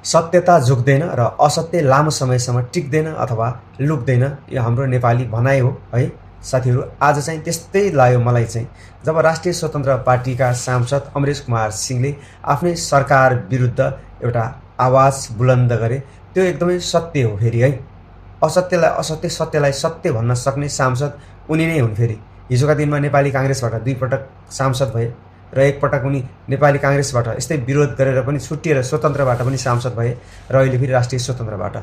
सत्यता झुक्दैन र असत्य लामो समयसम्म टिक्दैन अथवा लुक्दैन, यो हाम्रो नेपाली भनाइ हो है साथीहरू। आज चाहिँ त्यस्तै लाग्यो मलाई चाहिँ, जब राष्ट्रिय स्वतन्त्र पार्टीका सांसद अमरेश कुमार सिंहले आफ्नै सरकार विरुद्ध एउटा आवाज बुलन्द गरे। त्यो एकदमै सत्य हो फेरि है। असत्यलाई असत्य, सत्यलाई सत्य भन्न सक्ने सांसद उनी नै हुन्। फेरि हिजोका दिनमा नेपाली काङ्ग्रेसबाट 2 पटक सांसद भए र एकपटक उनी नेपाली काङ्ग्रेसबाट यस्तै विरोध गरेर पनि छुट्टिएर स्वतन्त्रबाट पनि सांसद भए र अहिले फेरि राष्ट्रिय स्वतन्त्रबाट।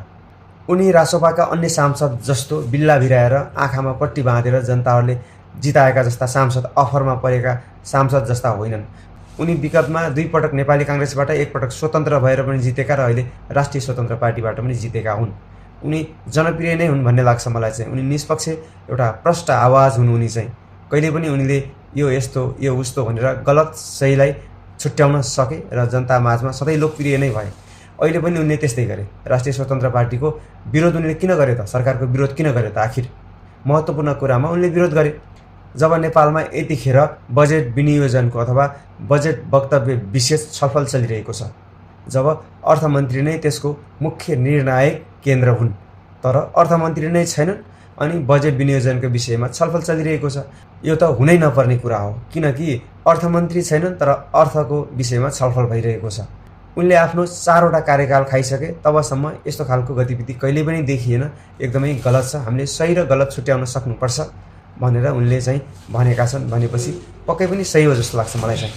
उनी रासोपाका अन्य सांसद जस्तो बिल्ला भिराएर आँखामा पट्टी बाँधेर जनताहरूले जिताएका जस्ता सांसद अफरमा परेका सांसद जस्ता होइनन्। उनी विगतमा 2 पटक नेपाली काङ्ग्रेसबाट, एकपटक स्वतन्त्र भएर पनि जितेका र अहिले राष्ट्रिय स्वतन्त्र पार्टीबाट पनि जितेका हुन्। उनी जनप्रिय नै हुन् भन्ने लाग्छ मलाई चाहिँ। उनी निष्पक्ष एउटा प्रष्ट आवाज हुन्। उनी चाहिँ कहिले पनि उनीले यो यस्तो यो उस्तो भनेर गलत सहीलाई छुट्याउन सके र जनता माझमा सधैँ लोकप्रिय नै भए। अहिले पनि उनले त्यस्तै गरे। राष्ट्रिय स्वतन्त्र पार्टीको विरोध उनले किन गरे त? सरकारको विरोध किन गरे त? आखिर महत्त्वपूर्ण कुरामा उनले विरोध गरे। जब नेपालमा यतिखेर बजेट विनियोजनको अथवा बजेट वक्तव्य विशेष छलफल चलिरहेको छ, जब अर्थमन्त्री नै त्यसको मुख्य निर्णायक केन्द्र हुन्, तर अर्थमन्त्री नै छैनन् अनि बजेट विनियोजनको विषयमा छलफल चलिरहेको छ, यो त हुनै नपर्ने कुरा हो। किनकि अर्थमन्त्री छैनन् तर अर्थको विषयमा छलफल भइरहेको छ। उनले आफ्नो 4वटा कार्यकाल खाइसके तबसम्म यस्तो खालको गतिविधि कहिले पनि देखिएन। एकदमै गलत छ। हामीले सही र गलत छुट्याउन सक्नुपर्छ भनेर उनले चाहिँ भनेका छन्। भनेपछि पक्कै पनि सही हो जस्तो लाग्छ मलाई चाहिँ।